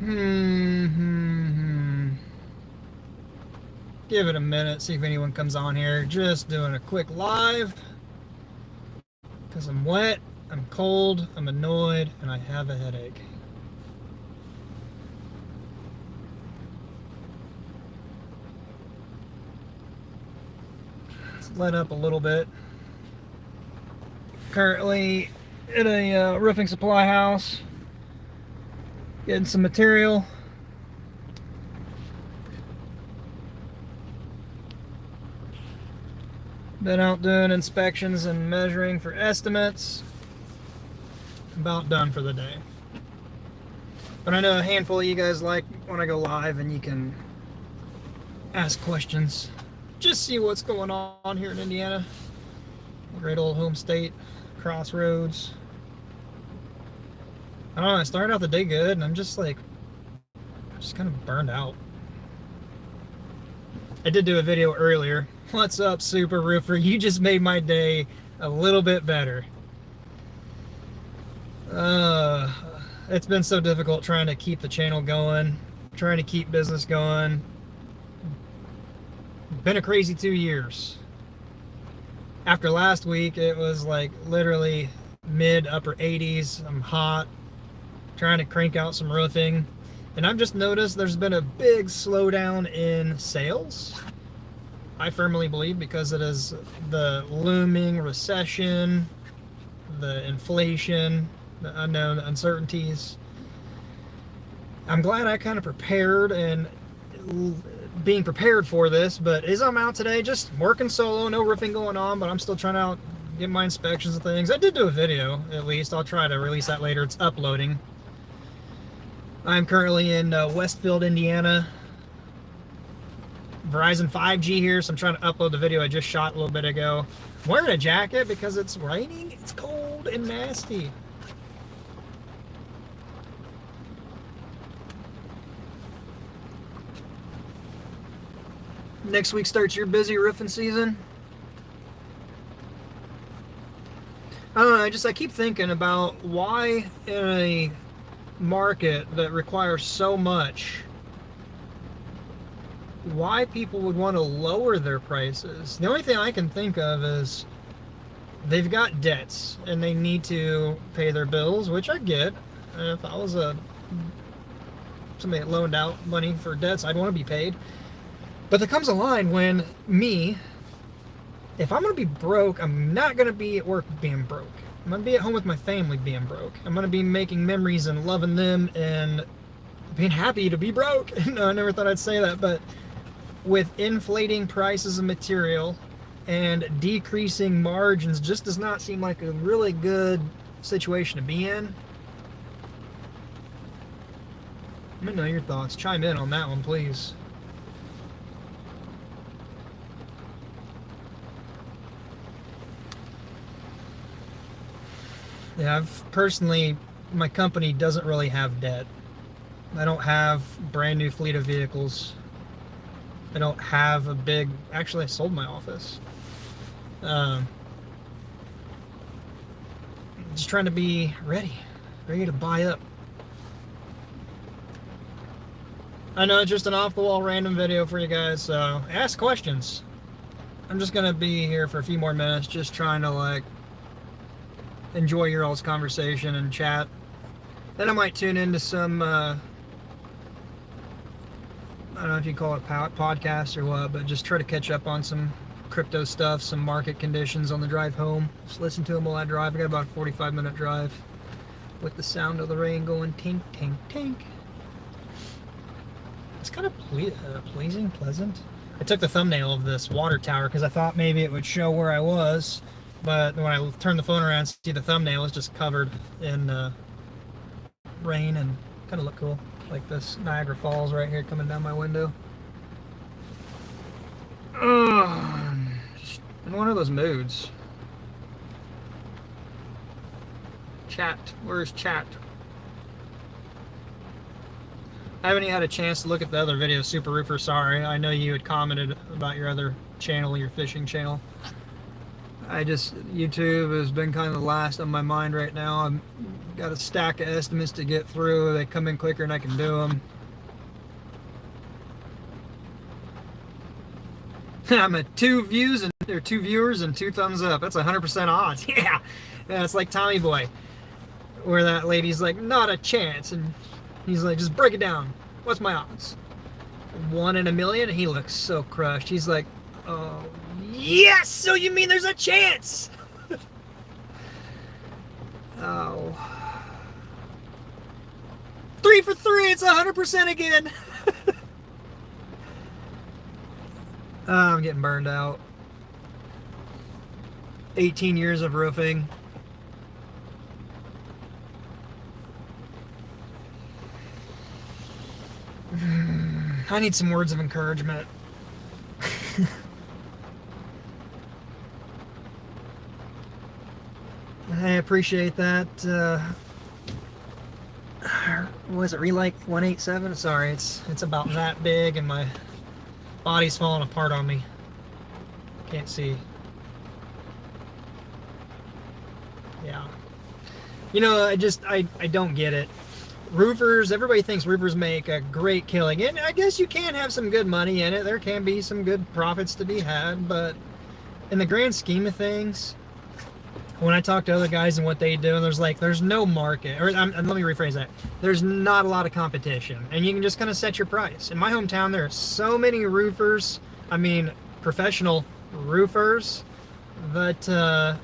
Give it a minute, see if anyone comes on here. Just doing a quick live because I'm wet, I'm cold, I'm annoyed, and I have a headache. Let's let up a little bit. Currently at a roofing supply house, getting some material. Been out doing inspections and measuring for estimates. About done for the day. But I know a handful of you guys like when I go live and you can ask questions. Just see what's going on here in Indiana. Great old home state, crossroads. I don't know, I started out the day good and I'm just kind of burned out. I did do a video earlier. What's up, Super Roofer? You just made my day a little bit better. It's been so difficult trying to keep the channel going, trying to keep business going. Been a crazy 2 years. After last week, it was like literally mid-upper 80s. I'm hot, trying to crank out some roofing. And I've just noticed there's been a big slowdown in sales. I firmly believe because it is the looming recession, the inflation, the unknown uncertainties. I'm glad I kind of prepared and being prepared for this, but as I'm out today, just working solo, no roofing going on, but I'm still trying to get my inspections and things. I did do a video, at least. I'll try to release that later. It's uploading. I'm currently in Westfield, Indiana. Verizon 5G here, so I'm trying to upload the video I just shot a little bit ago. I'm wearing a jacket because it's raining, it's cold and nasty. Next week starts your busy roofing season. I don't know, I keep thinking about why in a market that requires so much, why people would want to lower their prices. The only thing I can think of is they've got debts and they need to pay their bills, which I get. If I was somebody that loaned out money for debts, I'd want to be paid. But there comes a line when if I'm going to be broke, I'm not going to be at work being broke. I'm going to be at home with my family being broke. I'm going to be making memories and loving them and being happy to be broke. No, I never thought I'd say that, but with inflating prices of material and decreasing margins, just does not seem like a really good situation to be in. Let me know your thoughts. Chime in on that one, please. Yeah, my company doesn't really have debt. I don't have brand new fleet of vehicles. I don't have actually I sold my office. Just trying to be ready to buy up. I know it's just an off-the-wall random video for you guys, so ask questions. I'm just gonna be here for a few more minutes, just trying to enjoy your all's conversation and chat. Then I might tune into some I don't know if you call it podcast or what, but just try to catch up on some crypto stuff, some market conditions on the drive home. Just listen to them while I drive. I got about a 45-minute drive with the sound of the rain going tink, tink, tink. It's kind of pleasant. I took the thumbnail of this water tower because I thought maybe it would show where I was, but when I turned the phone around, see the thumbnail is just covered in rain and kind of look cool. Like this Niagara Falls right here coming down my window. Just in one of those moods. Chat. Where's chat? I haven't even had a chance to look at the other video, Super Roofer. Sorry. I know you had commented about your other channel, your fishing channel. YouTube has been kind of the last on my mind right now. I've got a stack of estimates to get through. They come in quicker than I can do them. I'm at 2 viewers and 2 thumbs up. That's 100% odds. Yeah, it's like Tommy Boy, where that lady's like, not a chance, and he's like, just break it down. What's my odds? 1 in a million. And he looks so crushed. He's like, oh yes. So you mean there's a chance? Oh, 3 for 3. It's 100% again. I'm getting burned out. 18 years of roofing. I need some words of encouragement. I appreciate that. Was it Relike 187? Sorry, it's about that big and my body's falling apart on me. Can't see. Yeah. You know, I don't get it. Roofers, everybody thinks roofers make a great killing. And I guess you can have some good money in it. There can be some good profits to be had. But in the grand scheme of things, when I talk to other guys and what they do, there's no market. Or let me rephrase that. There's not a lot of competition. And you can just kind of set your price. In my hometown, there are so many roofers. I mean, professional roofers. But the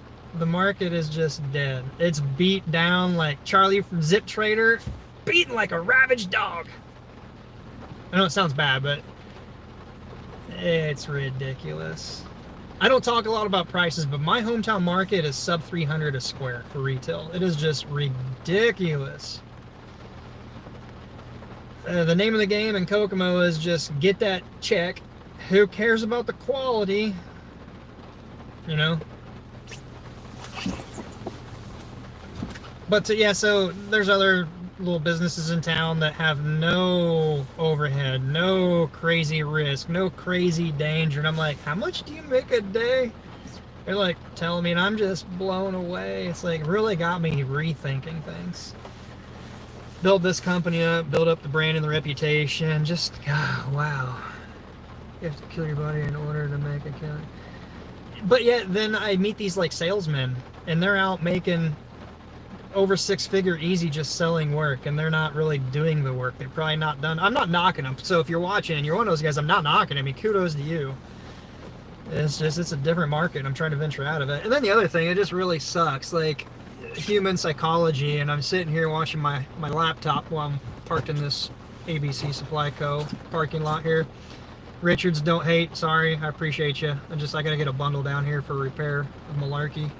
market is just dead. It's beat down like Charlie from Zip Trader. Beaten like a ravaged dog. I know it sounds bad, but it's ridiculous. I don't talk a lot about prices, but my hometown market is sub 300 a square for retail. It is just ridiculous. The name of the game in Kokomo is just get that check. Who cares about the quality? You know? But yeah, so there's other little businesses in town that have no overhead, no crazy risk, no crazy danger. And I'm like, how much do you make a day? They're like telling me, and I'm just blown away. It's like really got me rethinking things. Build this company up, build up the brand and the reputation. Just, God, wow. You have to kill your body in order to make a killing. But yet, then I meet these like salesmen, and they're out making over 6-figure easy just selling work, and they're not really doing the work. They're probably not done. I'm not knocking them. So if you're watching and you're one of those guys, I'm not knocking. I mean, kudos to you. It's a different market. I'm trying to venture out of it. And then the other thing, it just really sucks. Like human psychology, and I'm sitting here watching my laptop while I'm parked in this AJC Supply Co. parking lot here. Richards, don't hate. Sorry, I appreciate you. I gotta get a bundle down here for repair of malarkey.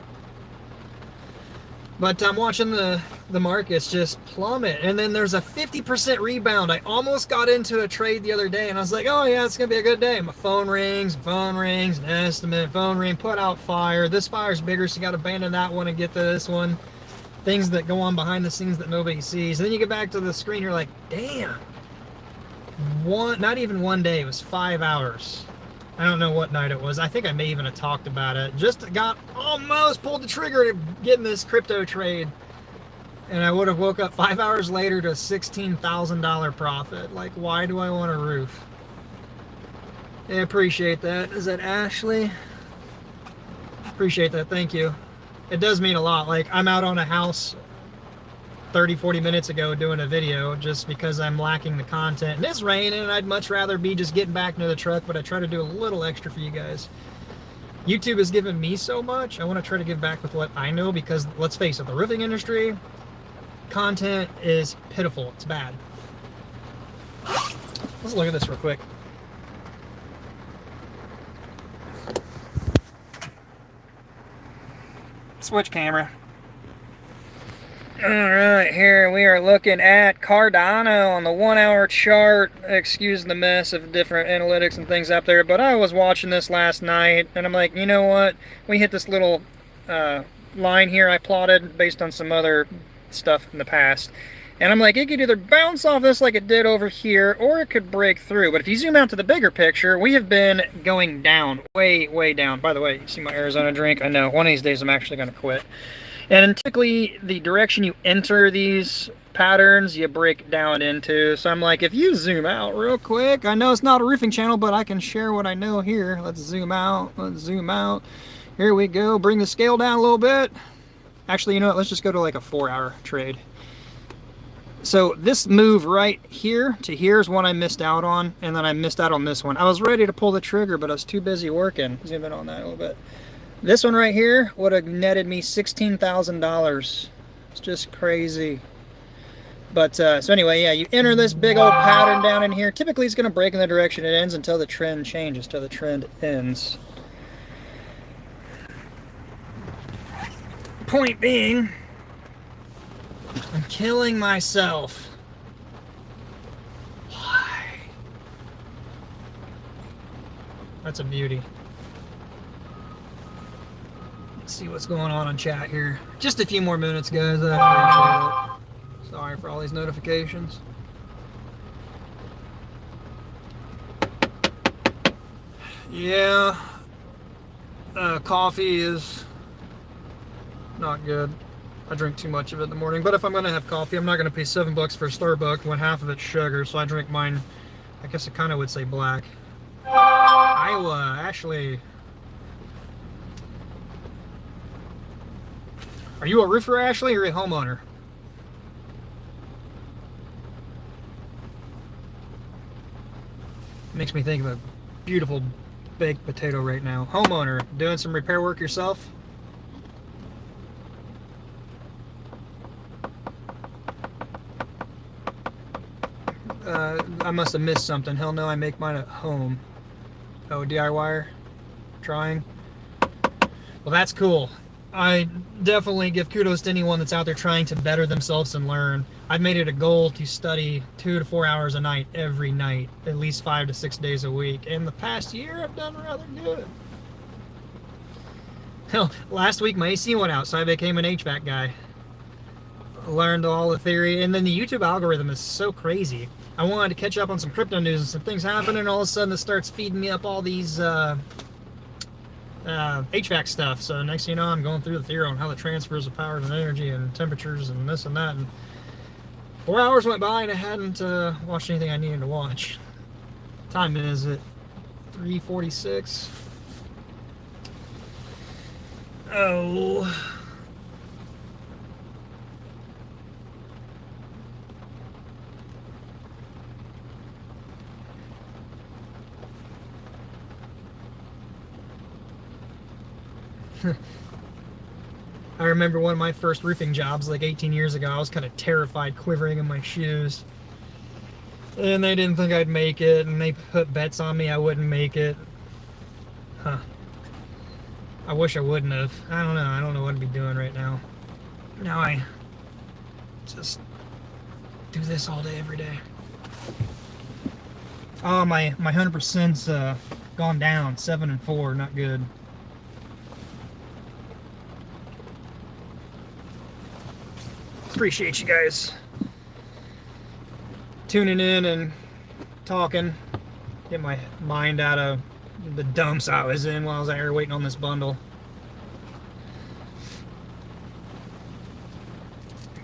But I'm watching the markets just plummet, and then there's a 50% rebound. I almost got into a trade the other day, and I was like, oh yeah, it's gonna be a good day. My phone rings, an estimate, phone ring, put out fire. This fire's bigger, so you gotta abandon that one and get to this one. Things that go on behind the scenes that nobody sees. And then you get back to the screen, you're like, damn. Not even one day, it was 5 hours. I don't know what night it was. I think I may even have talked about it. Just almost pulled the trigger to get in this crypto trade. And I would have woke up 5 hours later to a $16,000 profit. Like, why do I want a roof? I appreciate that. Is that Ashley? Appreciate that. Thank you. It does mean a lot. Like, I'm out on a house 30-40 minutes ago doing a video just because I'm lacking the content, and it's raining, and I'd much rather be just getting back into the truck, but I try to do a little extra for you guys. YouTube has given me so much. I want to try to give back with what I know, because let's face it, the roofing industry content is pitiful. It's bad. Let's look at this real quick. Switch camera. Alright, here we are looking at Cardano on the 1 hour chart. Excuse the mess of different analytics and things up there, but I was watching this last night, and I'm like, you know what? We hit this little line here I plotted based on some other stuff in the past. And I'm like, it could either bounce off this like it did over here, or it could break through. But if you zoom out to the bigger picture, we have been going down, way, way down. By the way, you see my Arizona drink? I know, one of these days I'm actually going to quit. And typically, the direction you enter these patterns, you break down into. So I'm like, if you zoom out real quick, I know it's not a roofing channel, but I can share what I know here. Let's zoom out, let's zoom out. Here we go, bring the scale down a little bit. Actually, you know what, let's just go to like a 4-hour trade. So this move right here to here is one I missed out on, and then I missed out on this one. I was ready to pull the trigger, but I was too busy working. Zoom in on that a little bit. This one right here would have netted me $16,000. It's just crazy. But so anyway, yeah, you enter this big old pattern down in here. Typically, it's going to break in the direction it ends until the trend changes, till the trend ends. Point being, I'm killing myself. Why? That's a beauty. Let's see what's going on chat here. Just a few more minutes, guys. I appreciate it. Sorry for all these notifications. Yeah. Coffee is not good. I drink too much of it in the morning, but if I'm gonna have coffee, I'm not gonna pay $7 for a Starbucks when half of it's sugar, so I drink mine, I guess I kind of would say black. Iowa, Ashley. Are you a roofer, Ashley, or a homeowner? Makes me think of a beautiful baked potato right now. Homeowner, doing some repair work yourself? I must have missed something. Hell no, I make mine at home. Oh, DIYer? Trying? Well, that's cool. I definitely give kudos to anyone that's out there trying to better themselves and learn. I've made it a goal to study 2 to 4 hours a night every night, at least 5 to 6 days a week. In the past year, I've done rather good. Hell, last week my AC went out, so I became an HVAC guy. Learned all the theory, and then the YouTube algorithm is so crazy. I wanted to catch up on some crypto news and some things happening, and all of a sudden it starts feeding me up all these HVAC stuff. So next thing you know, I'm going through the theory on how the transfers of power and energy and temperatures and this and that. And 4 hours went by and I hadn't watched anything I needed to watch. Time is it 3:46? Oh. I remember one of my first roofing jobs like 18 years ago. I was kind of terrified, quivering in my shoes. And they didn't think I'd make it, and they put bets on me I wouldn't make it. Huh. I wish I wouldn't have. I don't know. I don't know what I'd be doing right now. Now I just do this all day, every day. Oh, my 100%'s gone down. 7 and 4, not good. Appreciate you guys tuning in and talking. Get my mind out of the dumps I was in while I was out here waiting on this bundle.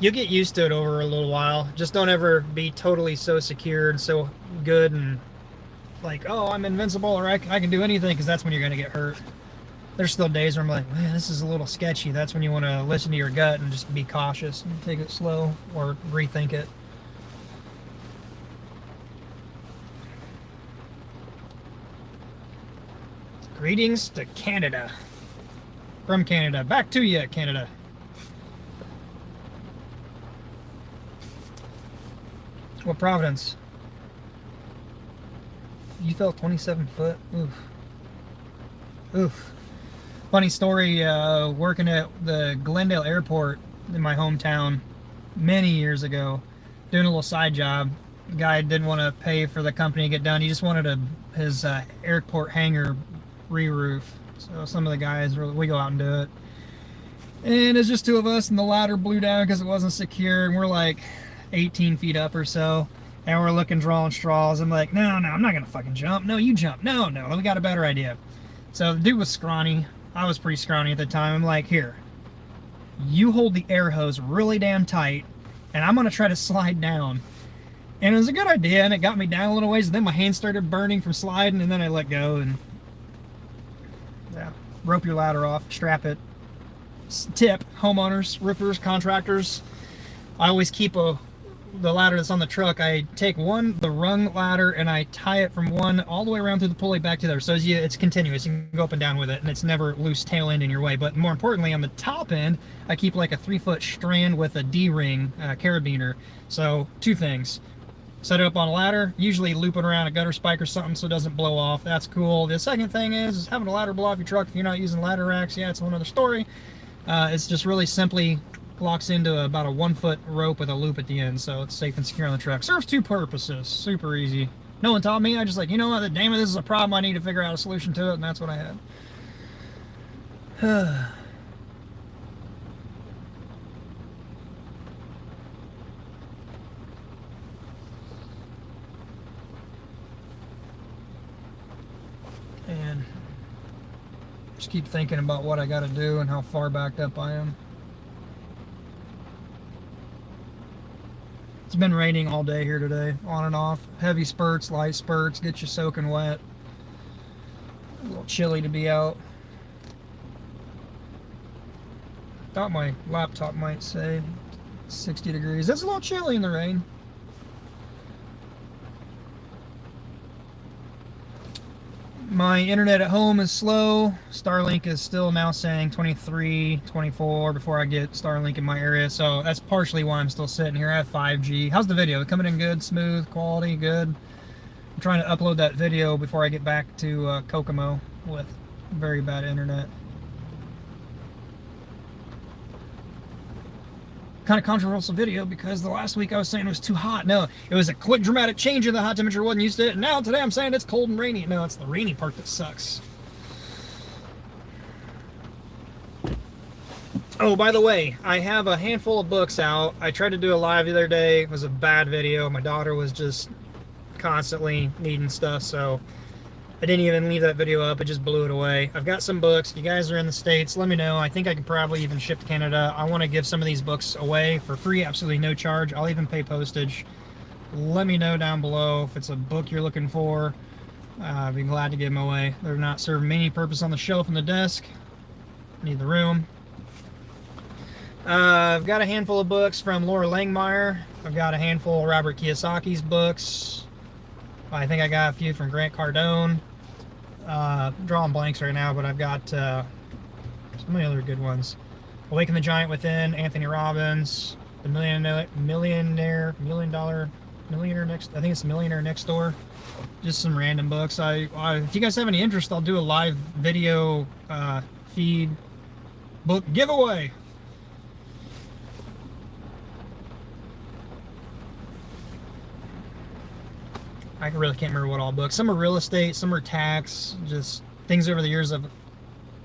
You'll get used to it over a little while. Just don't ever be totally so secure and so good and like, oh, I'm invincible or I can do anything, because that's when you're going to get hurt. There's still days where I'm like, man, this is a little sketchy. That's when you want to listen to your gut and just be cautious and take it slow or rethink it. Greetings to Canada. From Canada. Back to you, Canada. What Providence? You fell 27 foot? Oof. Oof. Funny story, working at the Glendale airport in my hometown many years ago, doing a little side job. The guy didn't want to pay for the company to get done. He just wanted his airport hangar re-roof. So some of the guys, we go out and do it. And it's just two of us, and the ladder blew down because it wasn't secure. And we're like, 18 feet up or so, and we're looking, drawing straws. I'm like, no, I'm not gonna fucking jump. No, you jump. No, we got a better idea. So the dude was scrawny. I was pretty scrawny at the time. I'm like, here, you hold the air hose really damn tight, and I'm gonna try to slide down. And it was a good idea, and it got me down a little ways, and then my hands started burning from sliding, and then I let go, and yeah, rope your ladder off, strap it. Tip, homeowners, rippers, contractors, I always keep the ladder that's on the truck. I take the rung ladder, and I tie it from one all the way around through the pulley back to there. So it's continuous. You can go up and down with it, and it's never loose tail end in your way. But more importantly, on the top end, I keep like a 3-foot strand with a D-ring carabiner. So 2 things. Set it up on a ladder, usually looping around a gutter spike or something so it doesn't blow off. That's cool. The second thing is having a ladder blow off your truck if you're not using ladder racks. Yeah, it's a whole other story. It's just really simply locks into about a 1-foot rope with a loop at the end, so it's safe and secure on the truck. Serves 2 purposes. Super easy. No one taught me. I just like, you know what, damn it, this is a problem. I need to figure out a solution to it, and that's what I had. And just keep thinking about what I got to do and how far backed up I am. It's been raining all day here today, on and off. Heavy spurts, light spurts, get you soaking wet. A little chilly to be out. Thought my laptop might say 60 degrees. It's a little chilly in the rain. My internet at home is slow. Starlink is still now saying 23, 24 before I get Starlink in my area, so that's partially why I'm still sitting here. I have 5G. How's the video? Coming in good, smooth, quality, good? I'm trying to upload that video before I get back to Kokomo with very bad internet. Kind of controversial video because the last week I was saying it was too hot. No, it was a quick dramatic change in the hot temperature. Wasn't used to it. And now today I'm saying it's cold and rainy. No, it's the rainy part that sucks. Oh, by the way, I have a handful of books out. I tried to do a live the other day. It was a bad video. My daughter was just constantly needing stuff, so I didn't even leave that video up. It just blew it away. I've got some books. If you guys are in the States, let me know. I think I could probably even ship to Canada. I want to give some of these books away for free, absolutely no charge. I'll even pay postage. Let me know down below if it's a book you're looking for. I'd be glad to give them away. They're not serving me any purpose on the shelf and the desk. Need the room. I've got a handful of books from Laura Langmeyer. I've got a handful of Robert Kiyosaki's books. I think I got a few from Grant Cardone. Drawing blanks right now, but I've got so many other good ones. Awaken the Giant Within, Anthony Robbins, The Millionaire Next. I think it's Millionaire Next Door. Just some random books. If you guys have any interest, I'll do a live video feed book giveaway. I really can't remember what all books. Some are real estate, some are tax, just things over the years I've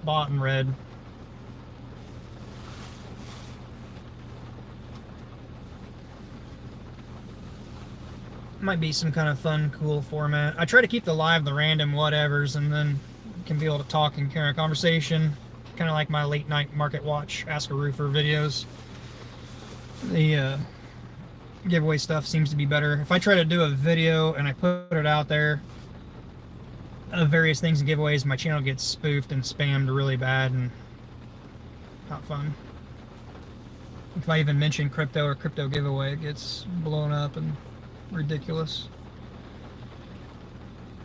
bought and read. Might be some kind of fun, cool format. I try to keep the live, the random whatevers, and then can be able to talk and carry a conversation. Kind of like my late night market watch, Ask a Roofer videos. The giveaway stuff seems to be better. If I try to do a video and I put it out there of various things and giveaways, my channel gets spoofed and spammed really bad and not fun. If I even mention crypto or crypto giveaway, it gets blown up and ridiculous.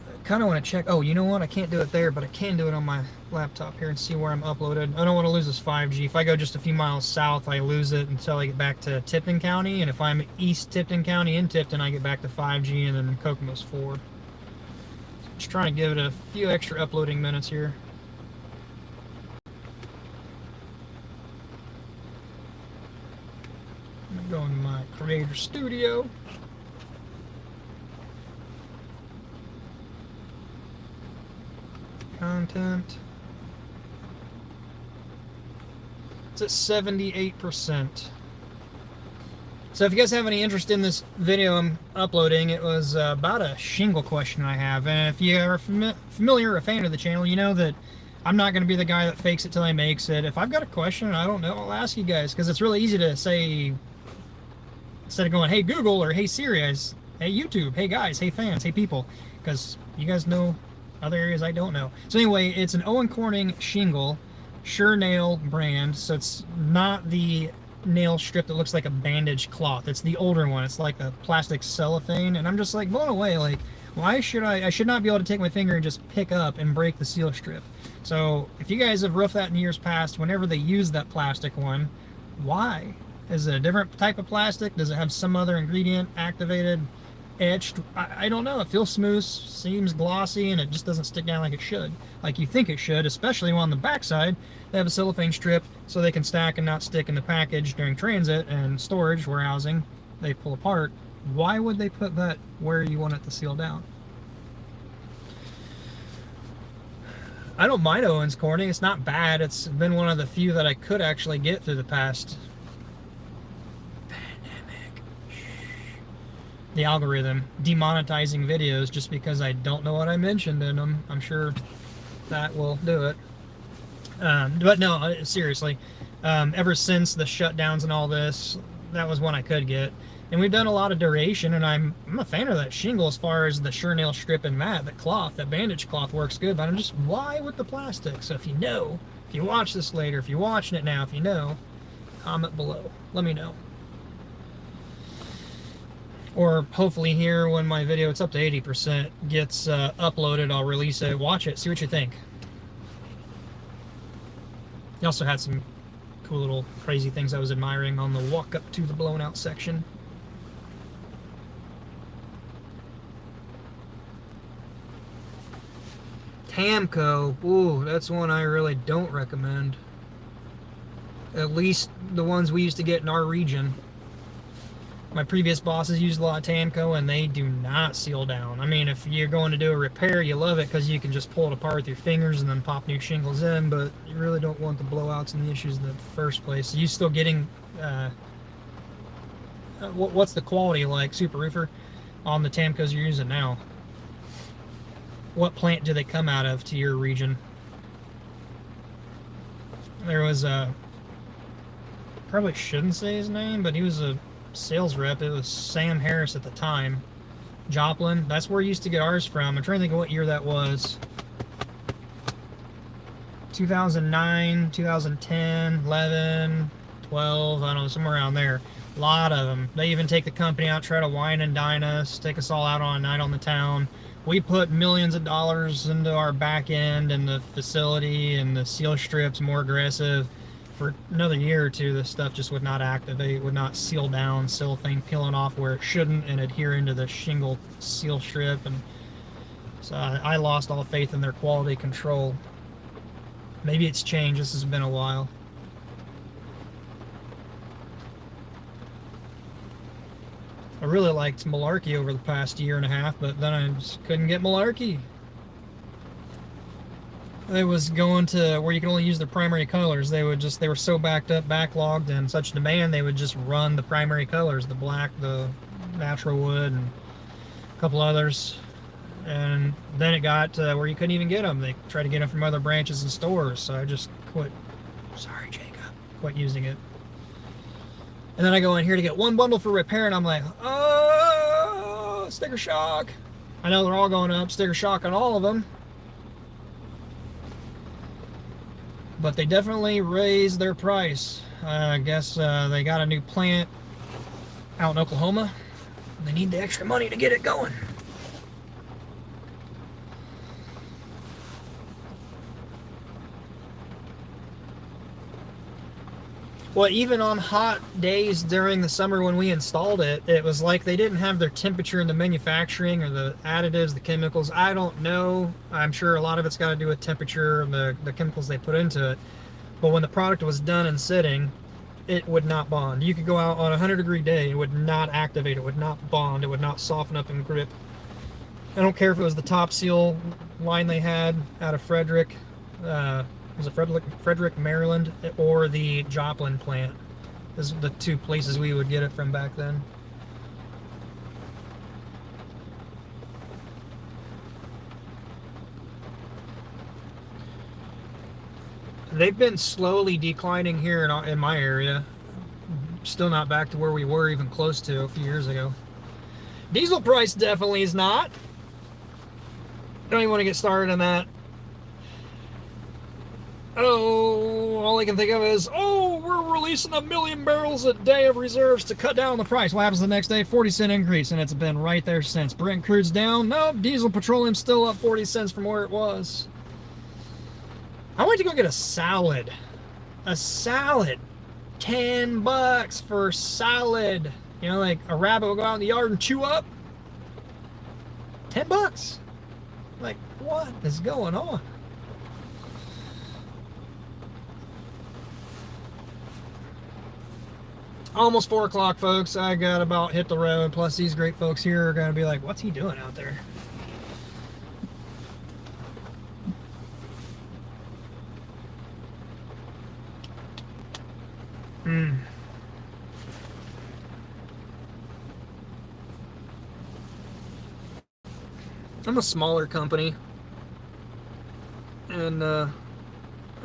I kind of want to check. Oh, you know what? I can't do it there, but I can do it on my laptop here and see where I'm uploaded. I don't want to lose this 5G. If I go just a few miles south, I lose it until I get back to Tipton County. And if I'm east Tipton County in Tipton, I get back to 5G, and then Kokomo's 4. Just trying to give it a few extra uploading minutes here. I'm going to go into my Creator Studio. Content. It's at 78%. So if you guys have any interest in this video I'm uploading, it was about a shingle question I have. And if you are familiar or a fan of the channel, you know that I'm not going to be the guy that fakes it till he makes it. If I've got a question, I don't know, I'll ask you guys, because it's really easy to say, instead of going, hey Google, or hey Siri, hey YouTube, hey guys, hey fans, hey people, because you guys know other areas I don't know. So anyway, it's an Owen Corning shingle, Sure Nail brand, so it's not the nail strip that looks like a bandage cloth. It's the older one. It's like a plastic cellophane, and I'm just like blown away. Like, why should I should not be able to take my finger and just pick up and break the seal strip. So if you guys have roughed that in years past, whenever they use that plastic one, why? Is it a different type of plastic? Does it have some other ingredient activated, etched? I don't know. It feels smooth, seems glossy, and it just doesn't stick down like it should, like you think it should, especially on the backside. They have a cellophane strip so they can stack and not stick in the package during transit and storage, warehousing. They pull apart. Why would they put that where you want it to seal down? I don't mind Owens Corning. It's not bad. It's been one of the few that I could actually get through the past pandemic. The algorithm demonetizing videos just because I don't know what I mentioned in them. I'm sure that will do it. But no, seriously, ever since the shutdowns and all this, that was one I could get. And we've done a lot of duration, and I'm a fan of that shingle as far as the Sure Nail strip and mat. That cloth, that bandage cloth works good, but I'm just, why with the plastic? So if you know, if you watch this later, if you're watching it now, if you know, comment below. Let me know. Or hopefully here, when my video, it's up to 80%, gets uploaded, I'll release it, watch it, see what you think. He also had some cool little crazy things I was admiring on the walk up to the blown out section. Tamco, ooh, that's one I really don't recommend. At least the ones we used to get in our region. My previous bosses used a lot of Tamco, and they do not seal down. I mean, if you're going to do a repair, you love it because you can just pull it apart with your fingers and then pop new shingles in, but you really don't want the blowouts and the issues in the first place. Are you still getting, what's the quality like, Super Roofer, on the Tamcos you're using now? What plant do they come out of to your region? There was a, probably shouldn't say his name, but he was a sales rep. It was Sam Harris at the time. Joplin, that's where we used to get ours from. I'm trying to think of what year that was. 2009, 2010, 11, 12, I don't know, somewhere around there. A lot of them. They even take the company out, try to wine and dine us, take us all out on a night on the town. We put millions of dollars into our back end and the facility and the seal strips, more aggressive. For another year or two, this stuff just would not activate, would not seal down, cellophane peeling off where it shouldn't and adhering to the shingle seal strip. And so I lost all faith in their quality control. Maybe it's changed. This has been a while. I really liked Malarkey over the past year and a half, but then I just couldn't get Malarkey. It was going to where you can only use the primary colors. They were so backed up, backlogged, and such demand, they would just run the primary colors, the black, the natural wood, and a couple others. And then it got to where you couldn't even get them. They tried to get them from other branches and stores, so I just quit. Sorry, Jacob. Quit using it. And then I go in here to get one bundle for repair, and I'm like, oh, sticker shock. I know they're all going up, sticker shock on all of them. But they definitely raised their price. I guess they got a new plant out in Oklahoma. They need the extra money to get it going. Well, even on hot days during the summer when we installed it, it was like they didn't have their temperature in the manufacturing or the additives, the chemicals. I don't know. I'm sure a lot of it's got to do with temperature and the chemicals they put into it. But when the product was done and sitting, it would not bond. You could go out on a 100-degree day, it would not activate, it would not bond, it would not soften up and grip. I don't care if it was the top seal line they had out of Frederick, was it Frederick, Maryland, or the Joplin plant. Those are the two places we would get it from back then. They've been slowly declining here in my area. Still not back to where we were even close to a few years ago. Diesel price definitely is not. Don't even want to get started on that. Oh, all I can think of is, oh, we're releasing 1 million barrels a day of reserves to cut down the price. What happens the next day? 40-cent increase, and it's been right there since. Brent crude's down. Nope, diesel petroleum's still up 40 cents from where it was. I went to go get a salad. A salad. $10 for salad. You know, like a rabbit will go out in the yard and chew up. $10. Like, what is going on? Almost 4 o'clock, folks. I got about hit the road. Plus, these great folks here are going to be like, what's he doing out there? I'm a smaller company, and I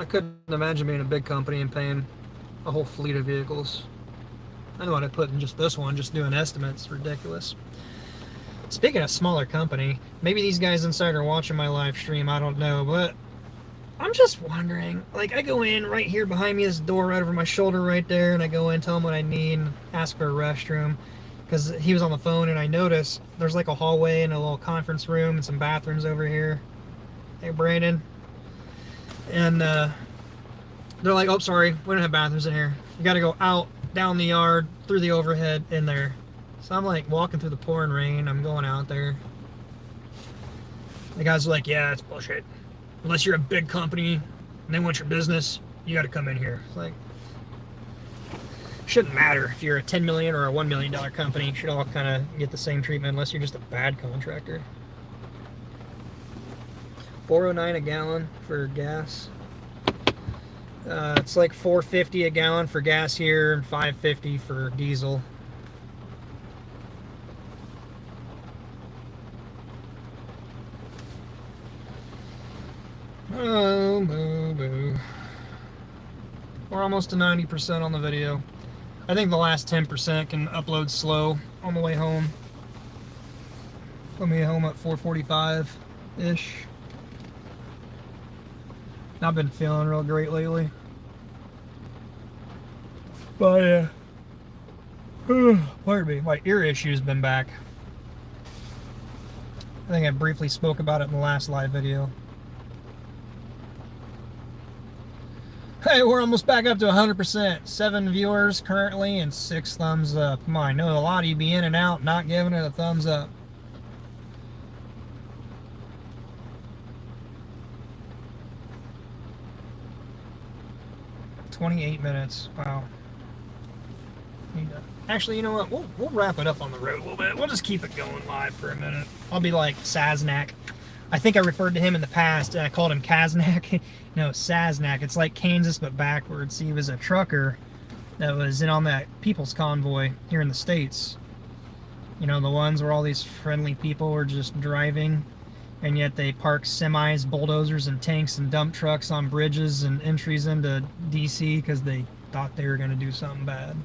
couldn't imagine being a big company and paying a whole fleet of vehicles. I know what I put in just this one, just doing estimates. Ridiculous. Speaking of smaller company, maybe these guys inside are watching my live stream, I don't know, but I'm just wondering, like, I go in right here behind me, this door right over my shoulder right there, and I go in, tell him what I need, ask for a restroom, because he was on the phone, and I noticed there's like a hallway and a little conference room and some bathrooms over here. Hey, Brandon. And they're like, oh, sorry, we don't have bathrooms in here. You got to go out, down the yard, through the overhead, in there. So I'm like walking through the pouring rain. I'm going out there. The guys are like, yeah, it's bullshit. Unless you're a big company and they want your business, you got to come in here. It's like, shouldn't matter if you're a $10 million or a $1 million company. You should all kind of get the same treatment unless you're just a bad contractor. $4.09 a gallon for gas. It's like $4.50 a gallon for gas here and $5.50 for diesel. Oh, boo, boo. We're almost to 90% on the video. I think the last 10% can upload slow on the way home. Put me home at 4:45-ish. I've been feeling real great lately. But pardon me, my ear issue's been back. I think I briefly spoke about it in the last live video. Hey, we're almost back up to 100%. 7 viewers currently and 6 thumbs up. Come on, I know a lot of you be in and out, not giving it a thumbs up. "28 minutes. Wow. Actually, you know what? We'll wrap it up on the road a little bit. We'll just keep it going live for a minute. I'll be like Saznak. I think I referred to him in the past, and I called him Kaznak. No, Saznak. It's like Kansas, but backwards. He was a trucker that was in on that People's Convoy here in the States. You know, the ones where all these friendly people were just driving, and yet they park semis, bulldozers, and tanks and dump trucks on bridges and entries into D.C. because they thought they were going to do something bad.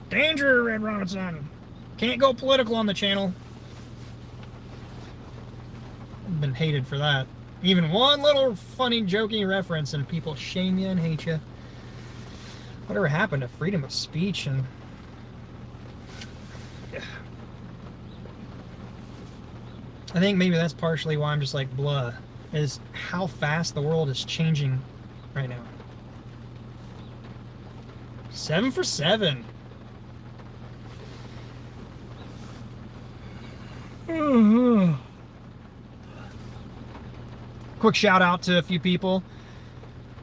Danger, Red Robinson. Can't go political on the channel. I've been hated for that. Even one little funny, jokey reference and people shame you and hate you. Whatever happened to freedom of speech and... Yeah. I think maybe that's partially why I'm just like, blah, is how fast the world is changing right now. 7 for 7. Quick shout out to a few people.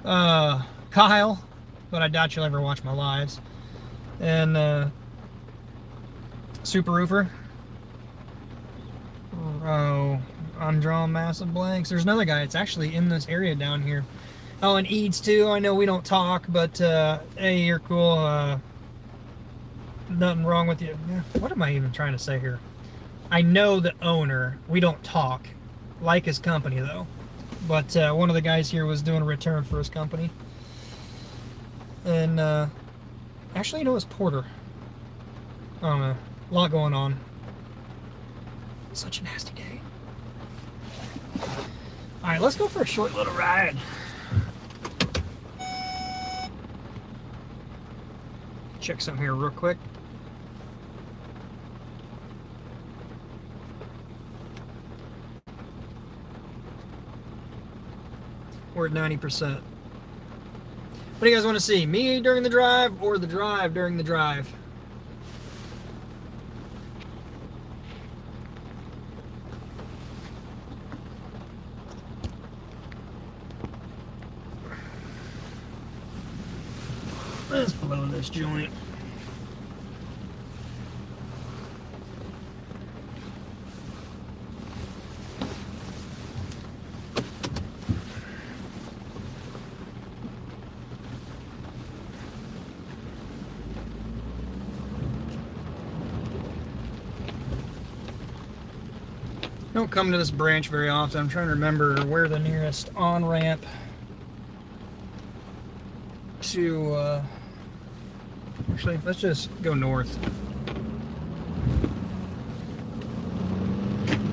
Kyle, but I doubt you'll ever watch my lives. And Super Roofer. Oh, I'm drawing massive blanks. There's another guy. It's actually in this area down here. Oh, and Eads too. I know we don't talk, but hey, you're cool. Nothing wrong with you. What am I even trying to say here? I know the owner. We don't talk. Like his company though. But one of the guys here was doing a return for his company. And actually, you know, it's Porter. I don't know. A lot going on. Such a nasty day. Alright, let's go for a short little ride. Check something here real quick. We're at 90%. What do you guys want to see? Me during the drive or the drive during the drive? Let's blow this joint. Don't come to this branch very often. I'm trying to remember where the nearest on-ramp to actually, let's just go north.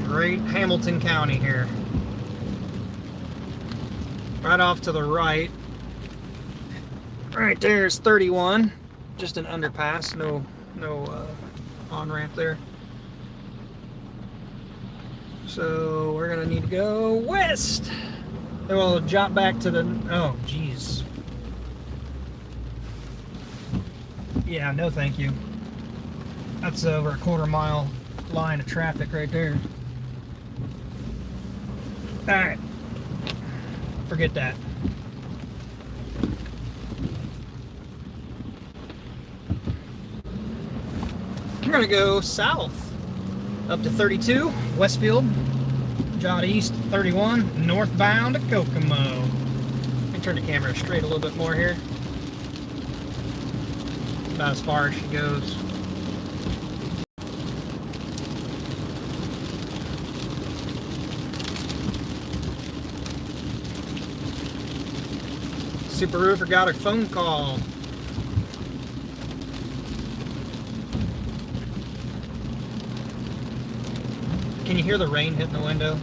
Great Hamilton County here. Right off to the right. Right there's 31. Just an underpass, no on-ramp there. So we're gonna need to go west. Then we'll jump back to the, oh geez. Yeah, no thank you. That's over a quarter-mile line of traffic right there. Alright. Forget that. We're gonna go south. Up to 32, Westfield. Jot east, 31, northbound to Kokomo. Let me turn the camera straight a little bit more here. About as far as she goes. Super Roofer got a phone call. Can you hear the rain hitting the window?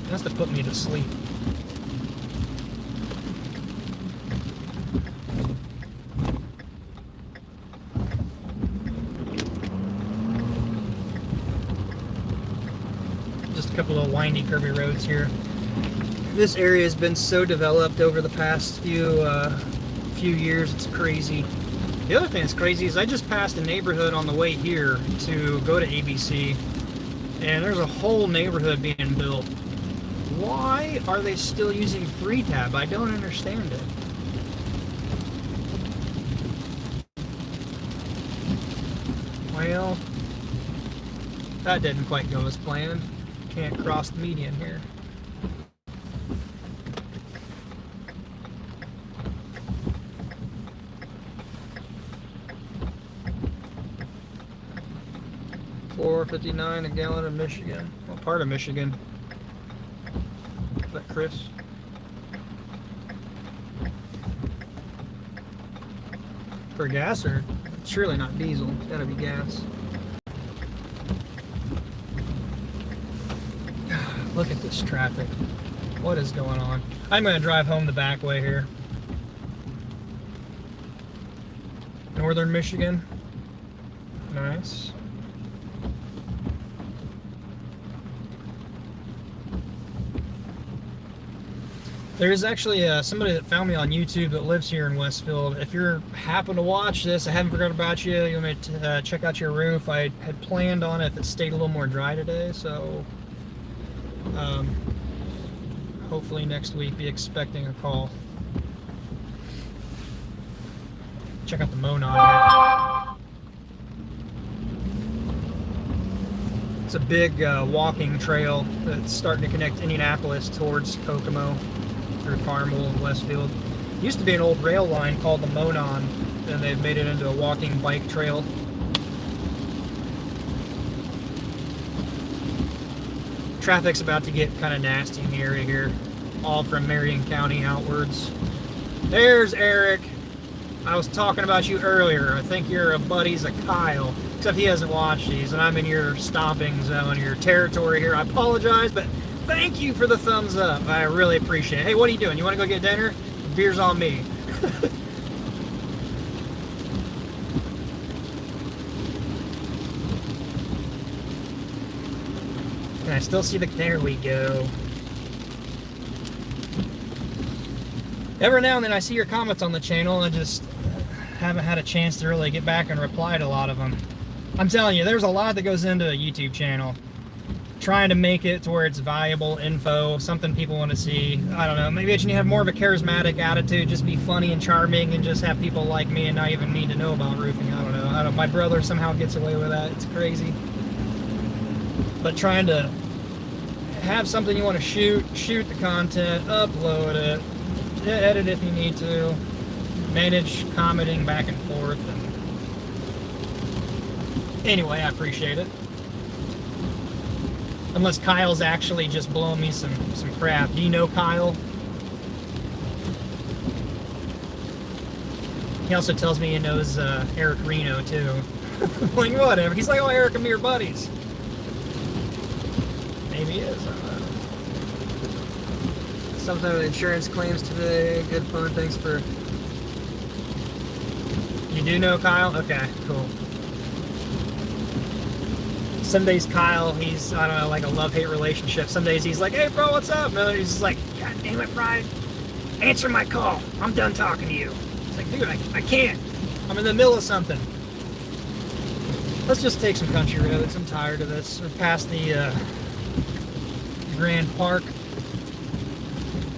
It has to put me to sleep. Just a couple of windy, curvy roads here. This area has been so developed over the past few years, it's crazy. The other thing that's crazy is I just passed a neighborhood on the way here to go to ABC. And there's a whole neighborhood being built. Why are they still using 3-tab? I don't understand it. Well, that didn't quite go as planned. Can't cross the median here. $4.59 a gallon in Michigan. What part of Michigan? Is that Chris? For gas, or surely not diesel? It's gotta be gas. Look at this traffic. What is going on? I'm gonna drive home the back way here. Northern Michigan. Nice. There's actually somebody that found me on YouTube that lives here in Westfield. If you're happen to watch this, I haven't forgot about you. You want me to check out your roof? I had planned on it if it stayed a little more dry today, so hopefully next week be expecting a call. Check out the Monon here. It's a big walking trail that's starting to connect Indianapolis towards Kokomo. through Farmville and Westfield. Used to be an old rail line called the Monon, and they've made it into a walking bike trail. Traffic's about to get kind of nasty in the area here, all from Marion County outwards. There's Eric. I was talking about you earlier. I think you're a buddies of Kyle, except he hasn't watched these, and I'm in your stomping zone, your territory here. I apologize, but thank you for the thumbs up. I really appreciate it. Hey, what are you doing? You want to go get dinner? Beer's on me. And I still see the... There we go. Every now and then I see your comments on the channel and just haven't had a chance to really get back and reply to a lot of them. I'm telling you, there's a lot that goes into a YouTube channel. Trying to make it to where it's valuable info, something people want to see. I don't know, maybe I should have more of a charismatic attitude, just be funny and charming and just have people like me and not even need to know about roofing. I don't know. My brother somehow gets away with that. It's crazy. But trying to have something you want to shoot the content, upload it, edit if you need to, manage commenting back and forth. And anyway, I appreciate it. Unless Kyle's actually just blowing me some crap. Do you know Kyle? He also tells me he knows Eric Reno too. Like, whatever. He's like, oh, Eric and me are buddies. Maybe he is. I don't know. Something with insurance claims today. Good fun. Thanks for... You do know Kyle? Okay, cool. Some days Kyle, he's, I don't know, like a love-hate relationship. Some days he's like, hey bro, what's up? And he's just like, God damn it, Brian. Answer my call. I'm done talking to you. It's like, dude, I can't. I'm in the middle of something. Let's just take some country roads. I'm tired of this. We're past the Grand Park.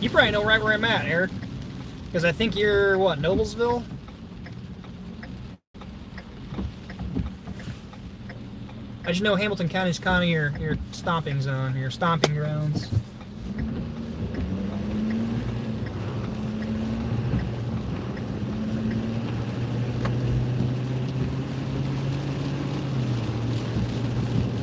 You probably know right where I'm at, Eric. Because I think you're, what, Noblesville? I just know Hamilton County is kind of your stomping zone, your stomping grounds.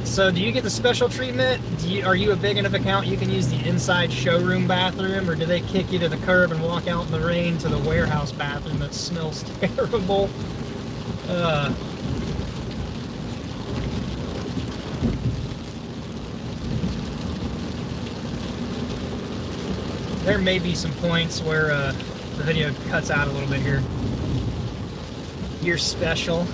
So do you get the special treatment? Are you a big enough account you can use the inside showroom bathroom, or do they kick you to the curb and walk out in the rain to the warehouse bathroom that smells terrible? There may be some points where the video cuts out a little bit here. You're special.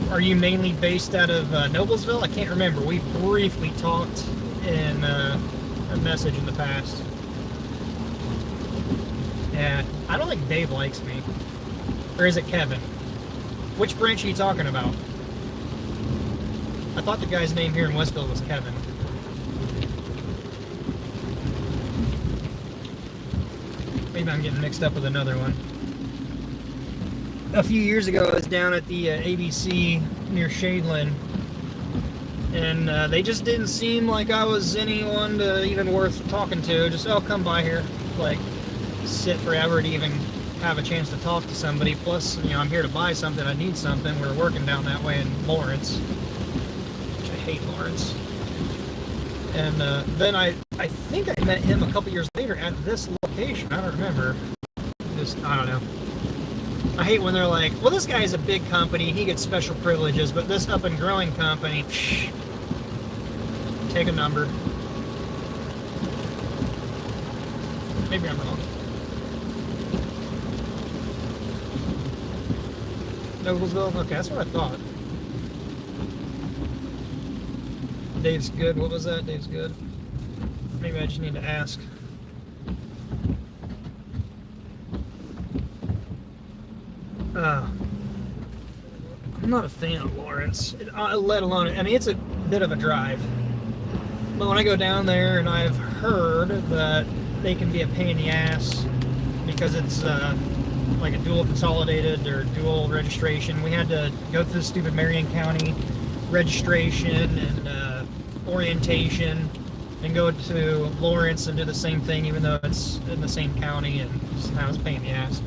Are you mainly based out of Noblesville? I can't remember. We briefly talked in a message in the past. Yeah, I don't think Dave likes me. Or is it Kevin? Which branch are you talking about? I thought the guy's name here in Westfield was Kevin. Maybe I'm getting mixed up with another one. A few years ago, I was down at the ABC near Shadeland, and they just didn't seem like I was anyone to even worth talking to. Just, oh, come by here. Like, sit forever to even have a chance to talk to somebody. Plus, you know, I'm here to buy something. I need something. We're working down that way in Lawrence, which I hate Lawrence. And then I think I met him a couple years later at this location. I don't remember. Just, I don't know. I hate when they're like, well, this guy's a big company, he gets special privileges, but this up and growing company, psh, take a number. Maybe I'm wrong. Noblesville? Okay, that's what I thought. Dave's good. What was that? Dave's good. Maybe I just need to ask. I'm not a fan of Lawrence, let alone, I mean, it's a bit of a drive. But when I go down there, and I've heard that they can be a pain in the ass because it's like a dual consolidated or dual registration. We had to go through the stupid Marion County registration and orientation, and go to Lawrence and do the same thing, even though it's in the same county, and that was a pain in the ass.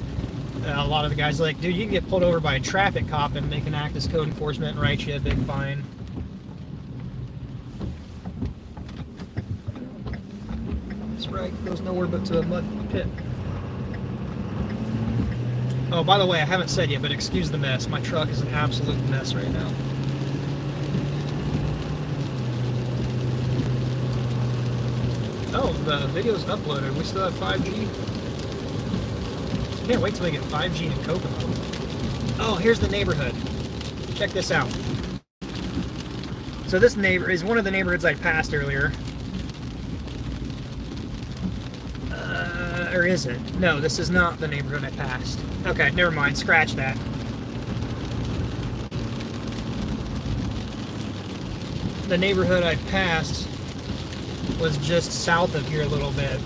A lot of the guys are like, dude, you can get pulled over by a traffic cop and they can act as code enforcement and write you a big fine. That's right, goes nowhere but to a mud pit. Oh, by the way, I haven't said yet, but excuse the mess. My truck is an absolute mess right now. Oh, the video's uploaded. We still have 5G. Can't wait till we get 5G in Kokomo. Oh, here's the neighborhood. Check this out. So this neighbor is one of the neighborhoods I passed earlier. Or is it? No, this is not the neighborhood I passed. Okay, never mind. Scratch that. The neighborhood I passed was just south of here a little bit.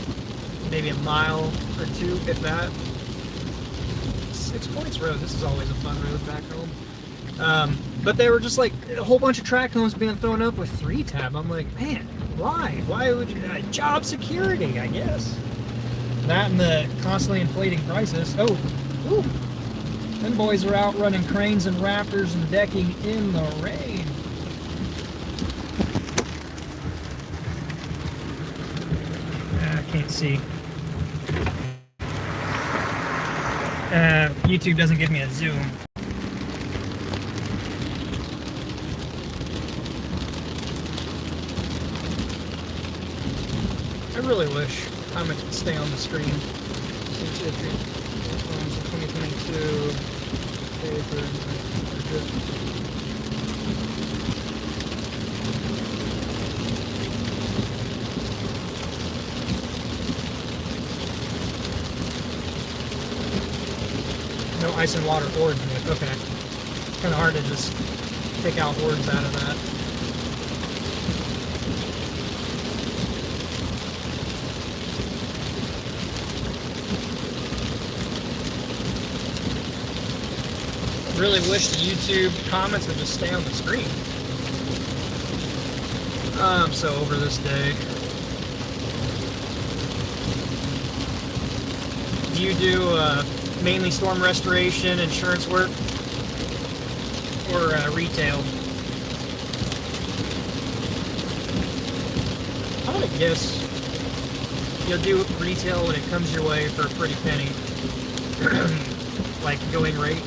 Maybe a mile or two, if that. 6 Points Road. This is always a fun road back home. But they were just like a whole bunch of track homes being thrown up with 3-tab. I'm like, man, why? Why would you? Job security, I guess. That and the constantly inflating prices. Oh, ooh. Them boys are out running cranes and rafters and decking in the rain. I can't see. YouTube doesn't give me a zoom. I really wish comments would stay on the screen. 2022. No ice and water ords in it. Okay. Kind of hard to just pick out ords out of that. Really wish the YouTube comments would just stay on the screen. I'm so over this day. Do you do mainly storm restoration, insurance work, or retail? I would guess you'll do retail when it comes your way for a pretty penny. Like going rate.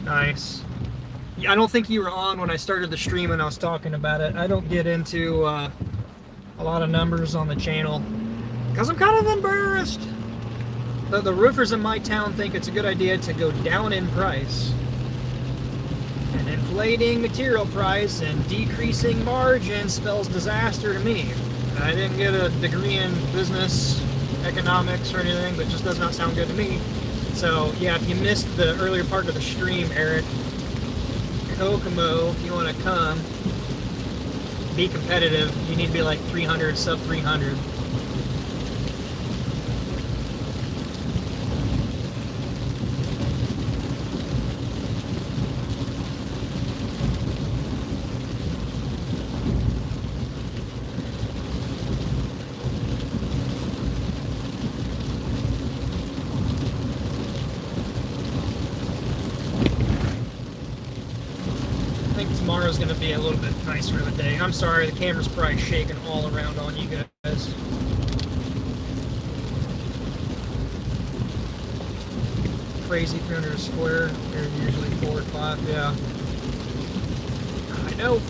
Nice. Yeah, I don't think you were on when I started the stream and I was talking about it. I don't get into a lot of numbers on the channel because I'm kind of embarrassed. The roofers in my town think it's a good idea to go down in price. And inflating material price and decreasing margin spells disaster to me. I didn't get a degree in business economics or anything, but it just does not sound good to me. So, yeah, if you missed the earlier part of the stream, Eric, Kokomo, if you want to come, be competitive, you need to be like 300, sub 300. Tomorrow's going to be a little bit nicer of a day. I'm sorry, the camera's probably shaking all around on you guys. Crazy 300 square. They're usually 4 or 5. Yeah. I know.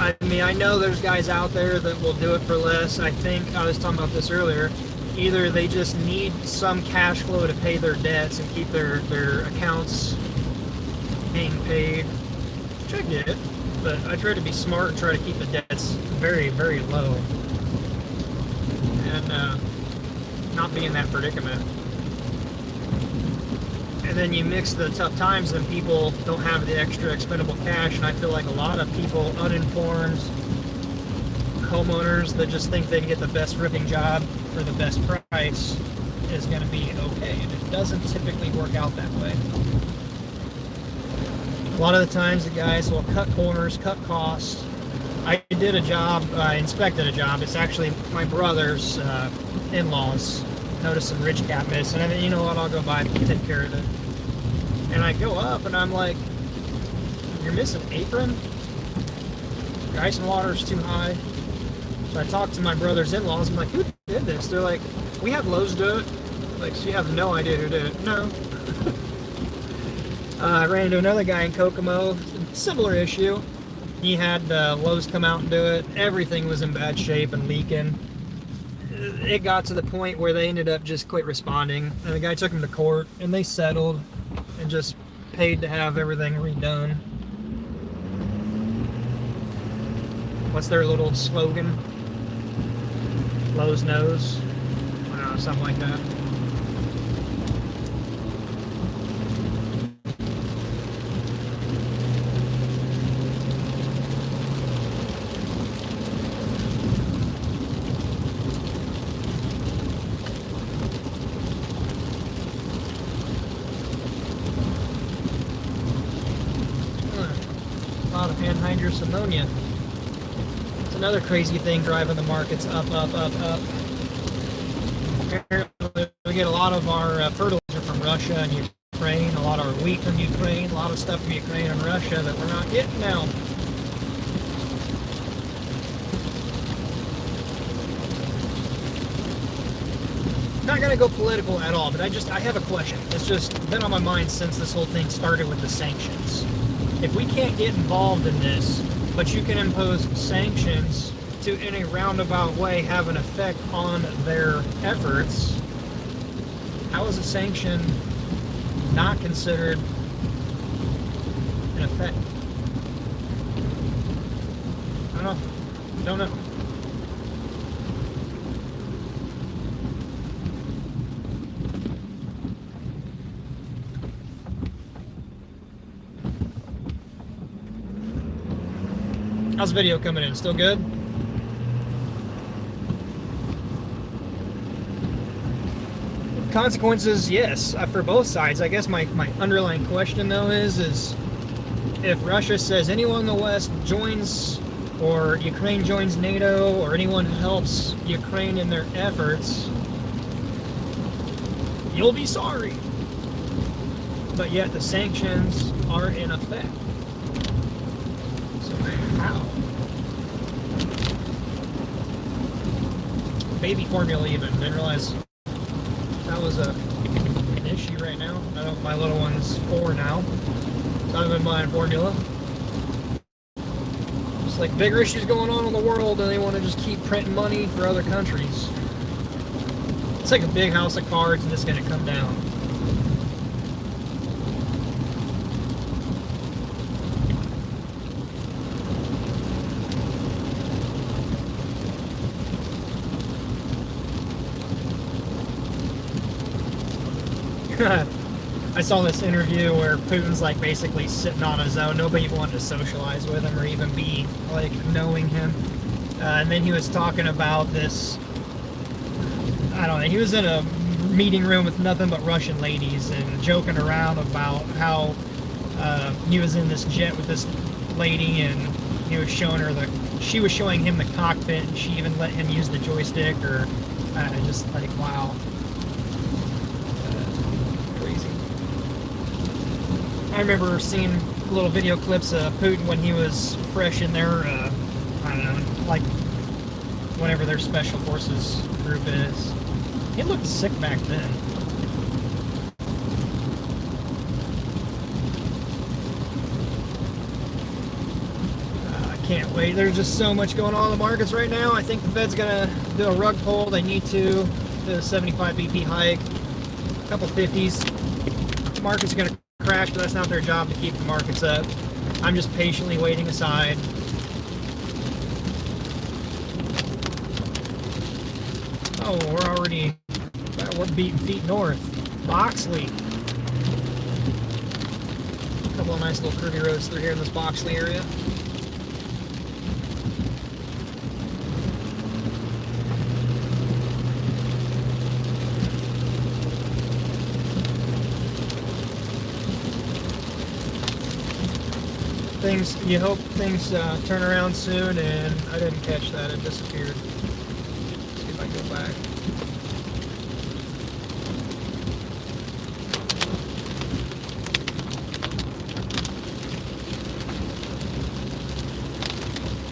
I mean, I know there's guys out there that will do it for less. I think I was talking about this earlier. Either they just need some cash flow to pay their debts and keep their accounts being paid, which I get, but I try to be smart and try to keep the debts very, very low and not be in that predicament. And then you mix the tough times, and people don't have the extra expendable cash. And I feel like a lot of people, uninformed homeowners that just think they can get the best ripping job for the best price, is going to be okay. And it doesn't typically work out that way. A lot of the times the guys will cut corners, cut costs. I did a job, I inspected a job. It's actually my brother's in-laws. Noticed some ridge cap miss, and I mean, you know what, I'll go by and take care of it. And I go up and I'm like, you're missing apron? Your ice and water is too high. So I talked to my brother's in-laws. I'm like, who did this? They're like, we had Lowe's do it. Like, so you have no idea who did it. No. I ran into another guy in Kokomo, similar issue. He had Lowe's come out and do it. Everything was in bad shape and leaking. It got to the point where they ended up just quit responding, and the guy took him to court, and they settled and just paid to have everything redone. What's their little slogan? Lowe's knows? I don't know, something like that. A lot of anhydrous ammonia. It's another crazy thing driving the markets up, up, up, up. Apparently, we get a lot of our fertilizer from Russia and Ukraine, a lot of our wheat from Ukraine, a lot of stuff from Ukraine and Russia that we're not getting now. Not going to go political at all, but I have a question. It's just been on my mind since this whole thing started with the sanctions. If we can't get involved in this, but you can impose sanctions to, in a roundabout way, have an effect on their efforts, how is a sanction not considered an effect? I don't know. How's the video coming in? Still good? Consequences, yes, for both sides. I guess my underlying question, though, is if Russia says anyone in the West joins, or Ukraine joins NATO, or anyone who helps Ukraine in their efforts, you'll be sorry. But yet the sanctions are in effect. So how? Baby formula even. Didn't realize that was an issue right now. I know my little one's 4 now. So I've been buying formula. It's like bigger issues going on in the world, and they want to just keep printing money for other countries. It's like a big house of cards, and it's going to come down. I saw this interview where Putin's like basically sitting on his own. Nobody wanted to socialize with him or even be like knowing him. And then he was talking about this, I don't know, he was in a meeting room with nothing but Russian ladies and joking around about how he was in this jet with this lady and he was showing her she was showing him the cockpit and she even let him use the joystick, or just like, wow. I remember seeing little video clips of Putin when he was fresh in their, I don't know, like whatever their special forces group is. He looked sick back then. I can't wait. There's just so much going on in the markets right now. I think the Fed's going to do a rug pull. They need to do a 75 BP hike, a couple 50s. The market's going to crash, but that's not their job to keep the markets up. I'm just patiently waiting aside. Oh, we're beating feet north. Moxley. couple of nice little curvy roads through here in this Boxley area. You hope things turn around soon, and I didn't catch that, it disappeared. Let's see if I go back.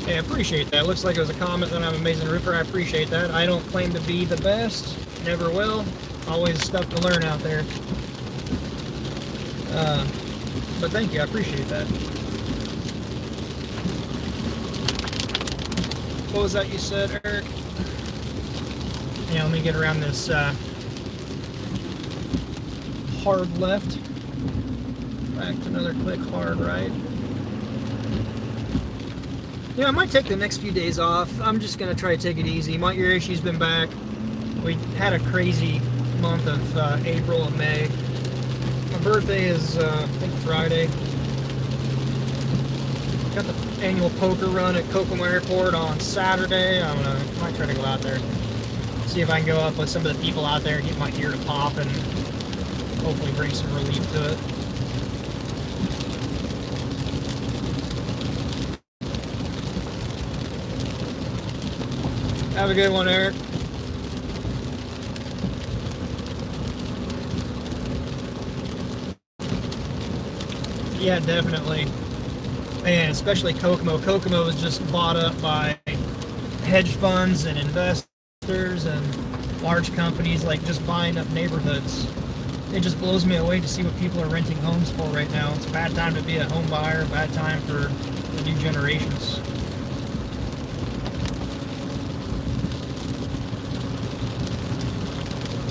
Okay, I appreciate that. Looks like it was a comment that I'm an amazing roofer. I appreciate that. I don't claim to be the best, never will. Always stuff to learn out there. But thank you, I appreciate that. What was that you said, Eric? Yeah, let me get around this hard left. Back to another click hard right. Yeah, I might take the next few days off. I'm just going to try to take it easy. My ear issue's been back. We had a crazy month of April and May. My birthday is, I think, Friday. Got the annual poker run at Kokomo Airport on Saturday. I don't know, I might try to go out there, see if I can go up with some of the people out there and get my ear to pop and hopefully bring some relief to it. Have a good one, Eric. Yeah, definitely. And especially Kokomo. Kokomo was just bought up by hedge funds and investors and large companies, like just buying up neighborhoods. It just blows me away to see what people are renting homes for right now. It's a bad time to be a home buyer, a bad time for the new generations.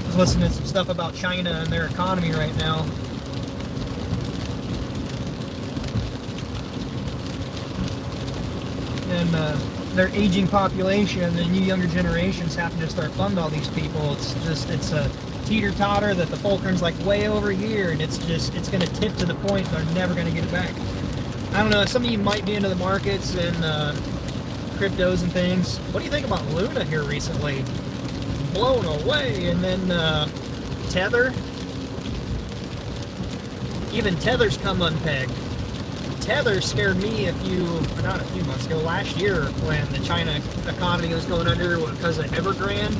I was listening to some stuff about China and their economy right now. And their aging population, the new younger generations having to start funding all these people. It's a teeter-totter that the fulcrum's like way over here, and it's going to tip to the point they're never going to get it back. I don't know, some of you might be into the markets and cryptos and things. What do you think about Luna here recently? Blown away. And then Tether. Even Tether's come unpegged. Tether scared me not a few months ago, last year, when the China economy was going under because of Evergrande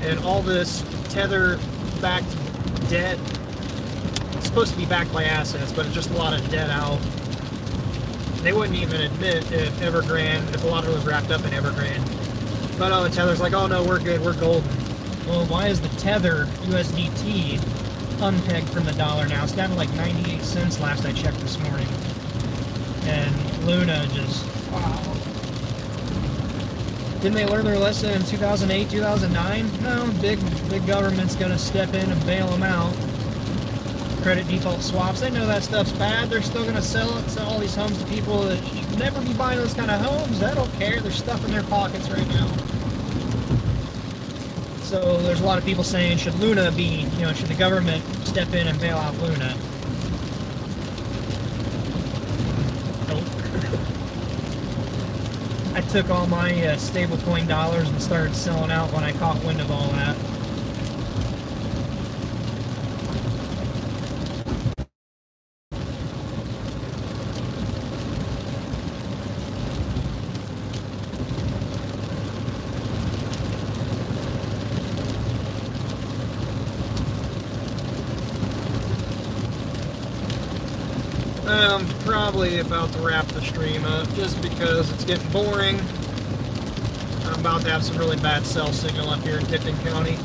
and all this Tether-backed debt. It's supposed to be backed by assets, but it's just a lot of debt out. They wouldn't even admit if a lot of it was wrapped up in Evergrande. But Tether's like, oh no, we're good, we're golden. Well, why is the Tether USDT unpegged from the dollar now? It's down to like 98 cents last I checked this morning. And Luna just, wow. Didn't they learn their lesson in 2008, 2009? No, big government's going to step in and bail them out. Credit default swaps, they know that stuff's bad. They're still going to sell all these homes to people that should never be buying those kind of homes. They don't care. There's stuff in their pockets right now. So there's a lot of people saying, should Luna be, should the government step in and bail out Luna? I took all my stablecoin dollars and started selling out when I caught wind of all that. I'm probably about to wrap the stream up just because it's getting boring. I'm about to have some really bad cell signal up here in Tipton County.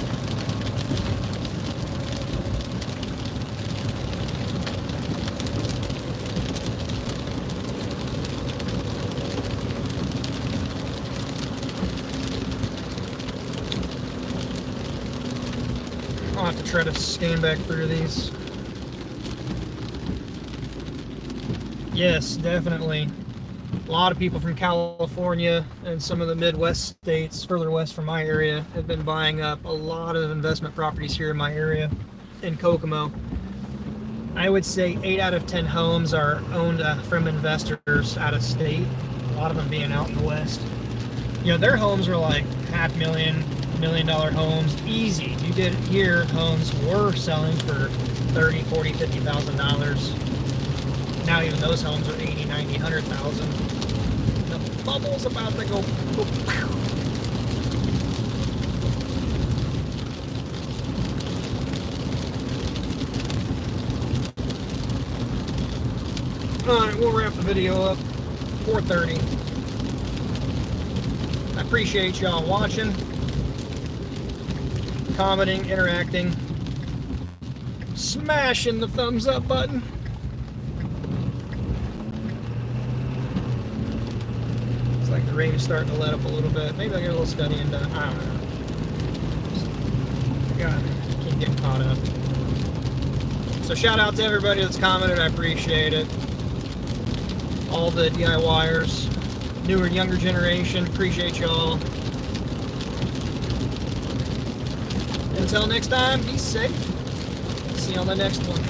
I'll have to try to scan back through these. Yes, definitely. A lot of people from California and some of the Midwest states further west from my area have been buying up a lot of investment properties here in my area in Kokomo. I would say 8 out of 10 homes are owned from investors out of state, a lot of them being out in the West. You know, their homes were like $500,000, $1 million homes, easy. You get here, homes were selling for $30,000, $40,000, $50,000. Now even those homes are $80,000, $90,000, $100,000. The bubble's about to go. Alright, we'll wrap the video up. 4:30. I appreciate y'all watching, commenting, interacting, smashing the thumbs up button. It's like the rain's starting to let up a little bit. Maybe I'll get a little studying done. I don't know. God, I keep getting caught up. So shout out to everybody that's commented. I appreciate it. All the DIYers, newer, younger generation, appreciate y'all. Until next time, be safe. See you on the next one.